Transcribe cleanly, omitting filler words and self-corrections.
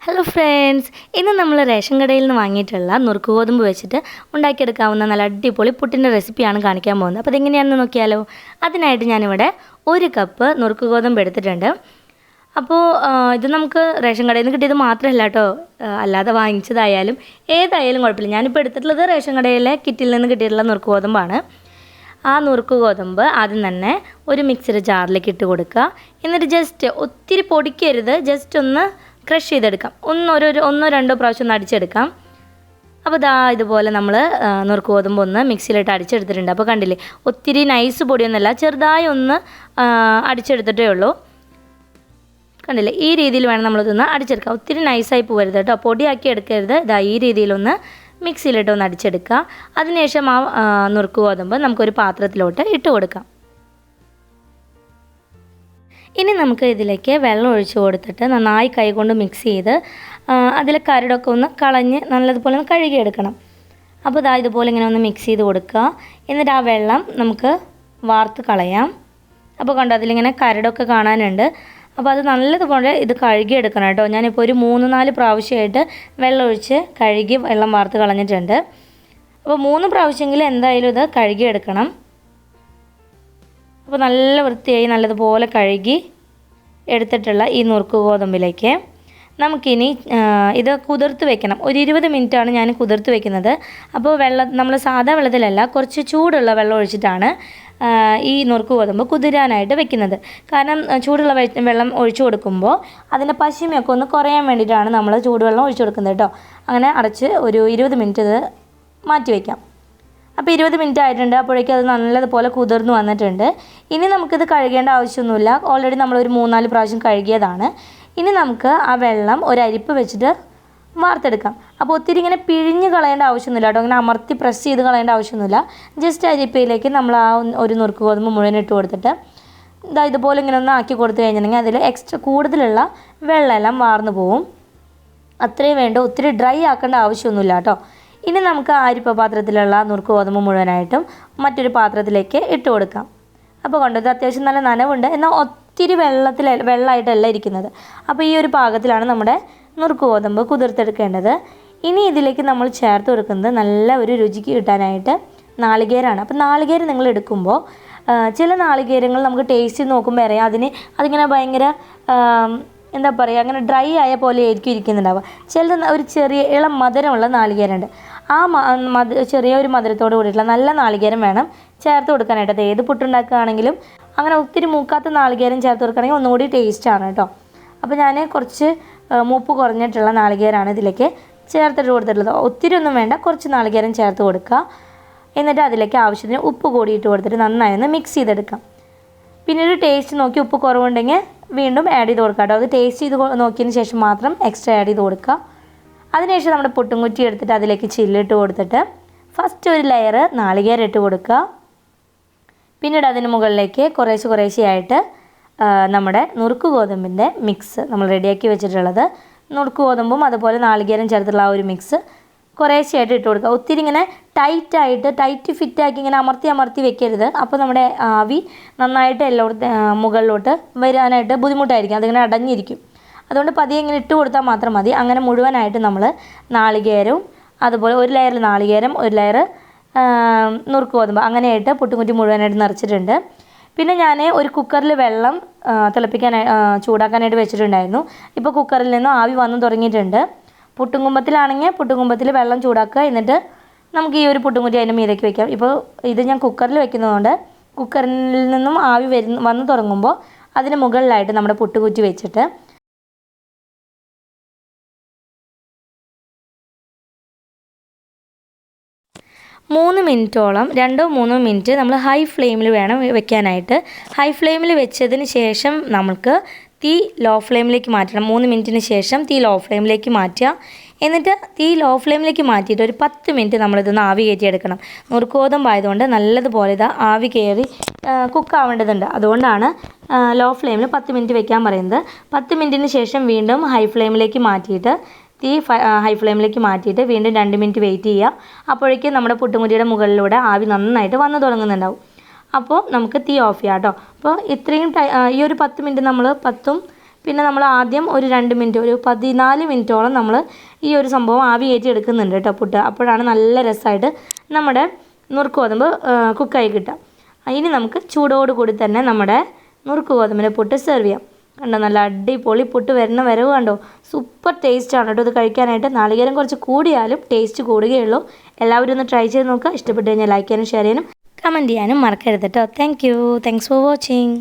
Hello friends, ഇന്ന് നമ്മൾ ration കടയിൽ നിന്ന് വാങ്ങിയിട്ടുള്ള നുറുക്ക് ഗോതമ്പ് വെച്ചിട്ട് ഉണ്ടാക്കിയെടുക്കാവുന്ന നല്ല അടിപൊളി പുട്ടിൻ്റെ റെസിപ്പിയാണ് കാണിക്കാൻ പോകുന്നത്. അപ്പോൾ അതെങ്ങനെയാണെന്ന് നോക്കിയാലോ. അതിനായിട്ട് ഞാനിവിടെ 1 കപ്പ് നുറുക്ക് ഗോതമ്പ് എടുത്തിട്ടുണ്ട്. അപ്പോൾ ഇത് നമുക്ക് റേഷൻ കടയിൽ നിന്ന് കിട്ടിയത് മാത്രമല്ല കേട്ടോ, അല്ലാതെ വാങ്ങിച്ചതായാലും ഏതായാലും കുഴപ്പമില്ല. ഞാനിപ്പോൾ എടുത്തിട്ടുള്ളത് റേഷൻ കടയിലെ കിറ്റിൽ നിന്ന് കിട്ടിയിട്ടുള്ള നുറുക്ക് ഗോതമ്പാണ്. ആ നുറുക്ക് ഗോതമ്പ് ആദ്യം തന്നെ ഒരു മിക്സിയുടെ ജാറിലേക്ക് ഇട്ട് കൊടുക്കുക. എന്നിട്ട് ജസ്റ്റ് ഒത്തിരി പൊടിക്കരുത്, ജസ്റ്റ് ഒന്ന് ക്രഷ് ചെയ്തെടുക്കാം. ഒന്നോ രണ്ടോ പ്രാവശ്യം ഒന്ന് അടിച്ചെടുക്കാം. അപ്പോൾ ഇതുപോലെ നമ്മൾ നുറുക്ക് ഗോതമ്പ് ഒന്ന് മിക്സിയിലിട്ട് അടിച്ചെടുത്തിട്ടുണ്ട്. അപ്പോൾ കണ്ടില്ലേ, ഒത്തിരി നൈസ് പൊടിയൊന്നുമല്ല, ചെറുതായി ഒന്ന് അടിച്ചെടുത്തിട്ടേ ഉള്ളൂ. കണ്ടില്ലേ, ഈ രീതിയിൽ വേണം നമ്മളിതൊന്ന് അടിച്ചെടുക്കാം. ഒത്തിരി നൈസായി പോകരുത് കേട്ടോ, പൊടിയാക്കി എടുക്കരുത്. ഈ രീതിയിലൊന്ന് മിക്സിയിലിട്ട് ഒന്ന് അടിച്ചെടുക്കുക. അതിനുശേഷം ആ നുറുക്ക് ഗോതമ്പ് നമുക്കൊരു പാത്രത്തിലോട്ട് ഇട്ട് കൊടുക്കാം. ഇനി നമുക്ക് ഇതിലേക്ക് വെള്ളം ഒഴിച്ച് കൊടുത്തിട്ട് നന്നായി കൈകൊണ്ട് മിക്സ് ചെയ്ത് അതിലെ കരടൊക്കെ ഒന്ന് കളഞ്ഞ് നല്ലതുപോലെ ഒന്ന് കഴുകിയെടുക്കണം. അപ്പോൾ ഇതുപോലെ ഇങ്ങനെ ഒന്ന് മിക്സ് ചെയ്ത് കൊടുക്കുക. എന്നിട്ട് ആ വെള്ളം നമുക്ക് വാർത്ത് കളയാം. അപ്പോൾ കണ്ടോ, അതിലിങ്ങനെ കരടൊക്കെ കാണാനുണ്ട്. അപ്പോൾ അത് നല്ലതുപോലെ ഇത് കഴുകിയെടുക്കണം കേട്ടോ. ഞാനിപ്പോൾ ഒരു 3-4 പ്രാവശ്യമായിട്ട് വെള്ളം ഒഴിച്ച് കഴുകി വെള്ളം വാർത്ത് കളഞ്ഞിട്ടുണ്ട്. അപ്പോൾ 3 പ്രാവശ്യമെങ്കിലും എന്തായാലും ഇത് കഴുകിയെടുക്കണം. അപ്പോൾ നല്ല വൃത്തിയായി നല്ലതുപോലെ കഴുകി എടുത്തിട്ടുള്ള ഈ നുറുക്ക് ഗോതമ്പിലേക്ക് നമുക്കിനി ഇത് കുതിർത്ത് വെക്കണം. ഒരു 20 മിനിറ്റാണ് ഞാൻ കുതിർത്ത് വെക്കുന്നത്. അപ്പോൾ നമ്മൾ സാധാ വെള്ളത്തിലല്ല, കുറച്ച് ചൂടുള്ള വെള്ളം ഒഴിച്ചിട്ടാണ് ഈ നുറുക്ക് ഗോതമ്പ് കുതിരാനായിട്ട് വെക്കുന്നത്. കാരണം ചൂടുള്ള വെള്ളം ഒഴിച്ചു കൊടുക്കുമ്പോൾ അതിൻ്റെ പശിമയൊക്കെ ഒന്ന് കുറയാൻ വേണ്ടിയിട്ടാണ് നമ്മൾ ചൂടുവെള്ളം ഒഴിച്ചു കൊടുക്കുന്നത് കേട്ടോ. അങ്ങനെ അടച്ച് ഒരു 20 മിനിറ്റ് ഇത് മാറ്റി വയ്ക്കാം. അപ്പോൾ 20 മിനിറ്റ് ആയിട്ടുണ്ട്. അപ്പോഴേക്കും അത് നല്ലതുപോലെ കുതിർന്ന് വന്നിട്ടുണ്ട്. ഇനി നമുക്കിത് കഴുകേണ്ട ആവശ്യമൊന്നുമില്ല, ഓൾറെഡി നമ്മളൊരു 3-4 പ്രാവശ്യം കഴുകിയതാണ്. ഇനി നമുക്ക് ആ വെള്ളം ഒരു അരിപ്പ് വെച്ചിട്ട് വാർത്തെടുക്കാം. അപ്പോൾ ഒത്തിരി ഇങ്ങനെ പിഴിഞ്ഞ് കളയേണ്ട ആവശ്യമൊന്നുമില്ല കേട്ടോ, അങ്ങനെ അമർത്തി പ്രസ് ചെയ്ത് കളയേണ്ട ആവശ്യമൊന്നുമില്ല. ജസ്റ്റ് അരിപ്പയിലേക്ക് നമ്മൾ ആ ഒരു നുറുക്ക് ഗോതമ്പ് മുഴുവൻ ഇട്ട് കൊടുത്തിട്ട് ഇതുപോലെ ഇങ്ങനെ ഒന്ന് ആക്കി കൊടുത്തു കഴിഞ്ഞിട്ടുണ്ടെങ്കിൽ അതിൽ എക്സ്ട്രാ കൂടുതലുള്ള വെള്ളമെല്ലാം വാർന്നു പോവും. അത്രയും വേണ്ട, ഒത്തിരി ഡ്രൈ ആക്കേണ്ട ആവശ്യമൊന്നുമില്ല കേട്ടോ. ഇനി നമുക്ക് ആ അരിപ്പ പാത്രത്തിലുള്ള നുറുക്ക് ഗോതമ്പ് മുഴുവനായിട്ടും മറ്റൊരു പാത്രത്തിലേക്ക് ഇട്ട് കൊടുക്കാം. അപ്പോൾ ഇത് അത്യാവശ്യം നല്ല നനവുണ്ട്, എന്നാൽ ഒത്തിരി വെള്ളമായിട്ടല്ല ഇരിക്കുന്നത്. അപ്പോൾ ഈ ഒരു പാകത്തിലാണ് നമ്മുടെ നുറുക്ക് ഗോതമ്പ് കുതിർത്തെടുക്കേണ്ടത്. ഇനി ഇതിലേക്ക് നമ്മൾ ചേർത്ത് കൊടുക്കുന്നത് നല്ല ഒരു രുചിക്ക് കിട്ടാനായിട്ട് നാളികേരമാണ്. അപ്പോൾ നാളികേരം നിങ്ങൾ എടുക്കുമ്പോൾ ചില നാളികേരങ്ങൾ നമുക്ക് ടേസ്റ്റ് നോക്കുമ്പോൾ അറിയാം അതിങ്ങനെ ഭയങ്കര എന്താ പറയുക, അങ്ങനെ ഡ്രൈ ആയ പോലെ ആയിരിക്കും ഇരിക്കുന്നുണ്ടാവുക. ഒരു ചെറിയ ഇളം മധുരമുള്ള നാളികേരമുണ്ട്. ആ ചെറിയ ഒരു മധുരത്തോട് കൂടിയിട്ടുള്ള നല്ല നാളികേരം വേണം ചേർത്ത് കൊടുക്കാനായിട്ട്. അത് ഏത് പുട്ടുണ്ടാക്കുകയാണെങ്കിലും അങ്ങനെ ഒത്തിരി മൂക്കാത്ത നാളികേരം ചേർത്ത് കൊടുക്കുകയാണെങ്കിൽ ഒന്നുകൂടി ടേസ്റ്റാണ് കേട്ടോ. അപ്പോൾ ഞാൻ കുറച്ച് മൂപ്പ് കുറഞ്ഞിട്ടുള്ള നാളികേരമാണ് ഇതിലേക്ക് ചേർത്തിട്ട് കൊടുത്തിട്ടുള്ളത്. ഒത്തിരി ഒന്നും വേണ്ട, കുറച്ച് നാളികേരം ചേർത്ത് കൊടുക്കുക. എന്നിട്ട് അതിലേക്ക് ആവശ്യത്തിന് ഉപ്പ് കൂടിയിട്ട് കൊടുത്തിട്ട് നന്നായി ഒന്ന് മിക്സ് ചെയ്തെടുക്കാം. പിന്നീട് ടേസ്റ്റ് നോക്കി ഉപ്പ് കുറവുണ്ടെങ്കിൽ വീണ്ടും ആഡ് ചെയ്ത് കൊടുക്കാം കേട്ടോ. അത് ടേസ്റ്റ് ചെയ്ത് നോക്കിയതിന് ശേഷം മാത്രം എക്സ്ട്രാ ആഡ് ചെയ്ത് കൊടുക്കുക. അതിനുശേഷം നമ്മുടെ പുട്ടുംകുറ്റി എടുത്തിട്ട് അതിലേക്ക് ചില്ലിട്ട് കൊടുത്തിട്ട് ഫസ്റ്റ് ഒരു ലെയർ നാളികേരം ഇട്ട് കൊടുക്കുക. പിന്നീട് അതിന് മുകളിലേക്ക് കുറേശ്ശെയായിട്ട് നമ്മുടെ നുറുക്ക് ഗോതമ്പിൻ്റെ മിക്സ് നമ്മൾ റെഡിയാക്കി വെച്ചിട്ടുള്ളത്, നുറുക്ക് ഗോതമ്പും അതുപോലെ നാളികേരം ചേർത്തുള്ള ആ ഒരു മിക്സ് കുറേശ്ശെയായിട്ട് ഇട്ട് കൊടുക്കുക. ഒത്തിരി ഇങ്ങനെ ടൈറ്റ് ഫിറ്റാക്കി ഇങ്ങനെ അമർത്തി വെക്കരുത്. അപ്പോൾ നമ്മുടെ ആവി നന്നായിട്ട് മുകളിലോട്ട് വരാനായിട്ട് ബുദ്ധിമുട്ടായിരിക്കും, അതിങ്ങനെ അടഞ്ഞിരിക്കും. അതുകൊണ്ട് പതിയെ ഇങ്ങനെ ഇട്ട് കൊടുത്താൽ മാത്രം മതി. അങ്ങനെ മുഴുവനായിട്ട് നമ്മൾ നാളികേരവും അതുപോലെ ഒരു ലെയർ നാളികേരം, ഒരു ലെയർ നുറുക്ക് ഗോതമ്പ്, അങ്ങനെയായിട്ട് പുട്ടുംകുറ്റി മുഴുവനായിട്ട് നിറച്ചിട്ടുണ്ട്. പിന്നെ ഞാൻ ഒരു കുക്കറിൽ വെള്ളം ചൂടാക്കാനായിട്ട് വെച്ചിട്ടുണ്ടായിരുന്നു. ഇപ്പോൾ കുക്കറിൽ നിന്നും ആവി വന്നു തുടങ്ങിയിട്ടുണ്ട്. പുട്ടുംകുമ്പത്തിലാണെങ്കിൽ പുട്ടുംകുമ്പത്തിൽ വെള്ളം ചൂടാക്കുക. എന്നിട്ട് നമുക്ക് ഈ ഒരു പുട്ടുംകുറ്റി അതിൻ്റെ മീതേക്ക് വെക്കാം. ഇപ്പോൾ ഇത് ഞാൻ കുക്കറിൽ വെക്കുന്നതുകൊണ്ട് കുക്കറിൽ നിന്നും ആവി വന്ന് തുടങ്ങുമ്പോൾ അതിന് മുകളിലായിട്ട് നമ്മുടെ പുട്ടുകുറ്റി വെച്ചിട്ട് 3 മിനിറ്റോളം 2-3 മിനിറ്റ് നമ്മൾ ഹൈ ഫ്ലെയിമിൽ വേണം വെക്കാനായിട്ട്. ഹൈ ഫ്ലെയിമിൽ വെച്ചതിന് ശേഷം നമുക്ക് തീ ലോ ഫ്ലെയിമിലേക്ക് മാറ്റണം. 3 മിനിറ്റിന് ശേഷം തീ ലോ ഫ്ലെയിമിലേക്ക് മാറ്റുക. എന്നിട്ട് തീ ലോ ഫ്ലെയിമിലേക്ക് മാറ്റിയിട്ട് ഒരു 10 മിനിറ്റ് നമ്മളിതൊന്ന് ആവി കയറ്റിയെടുക്കണം. നുറുക്ക് ഗോതമ്പായതുകൊണ്ട് നല്ലതുപോലെ ആവി കയറി കുക്കാവേണ്ടതുണ്ട്. അതുകൊണ്ടാണ് ലോ ഫ്ലെയിമിൽ 10 മിനിറ്റ് വെക്കാൻ പറയുന്നത്. 10 മിനിറ്റിന് ശേഷം വീണ്ടും ഹൈ ഫ്ലെയിമിലേക്ക് മാറ്റിയിട്ട് ഹൈ ഫ്ലെയിമിലേക്ക് മാറ്റിയിട്ട് വീണ്ടും 2 മിനിറ്റ് വെയിറ്റ് ചെയ്യുക. അപ്പോഴേക്കും നമ്മുടെ പുട്ടുംകുറ്റിയുടെ മുകളിലൂടെ ആവി നന്നായിട്ട് വന്നു തുടങ്ങുന്നുണ്ടാവും. അപ്പോൾ നമുക്ക് തീ ഓഫ് ചെയ്യാം കേട്ടോ. അപ്പോൾ ഇത്രയും ഈ ഒരു 10 മിനിറ്റ് നമ്മൾ 10ഉം പിന്നെ നമ്മൾ ആദ്യം ഒരു 2 മിനിറ്റ്, ഒരു 14 മിനിറ്റോളം നമ്മൾ ഈ ഒരു സംഭവം ആവി കയറ്റി എടുക്കുന്നുണ്ട് കേട്ടോ പുട്ട്. അപ്പോഴാണ് നല്ല രസമായിട്ട് നമ്മുടെ നുറുക്ക് ഗോതമ്പ് കുക്കായി കിട്ടുക. ഇനി നമുക്ക് ചൂടോടുകൂടി തന്നെ നമ്മുടെ നുറുക്ക് ഗോതമ്പിൻ്റെ പുട്ട് സെർവ് ചെയ്യാം. കണ്ടോ, നല്ല അടിപൊളി പുട്ട് വരുന്ന വരവ് കണ്ടോ, സൂപ്പർ ടേസ്റ്റാണ് കേട്ടോ ഇത് കഴിക്കാനായിട്ട്. നാളികേരം കുറച്ച് കൂടിയാലും ടേസ്റ്റ് കൂടുകയുള്ളൂ. എല്ലാവരും ഒന്ന് ട്രൈ ചെയ്ത് നോക്കുക. ഇഷ്ടപ്പെട്ട് കഴിഞ്ഞാൽ ലൈക്ക് ചെയ്യാനും ഷെയർ ചെയ്യാനും കമൻറ്റ് ചെയ്യാനും മറക്കരുത് കേട്ടോ. Thanks for watching.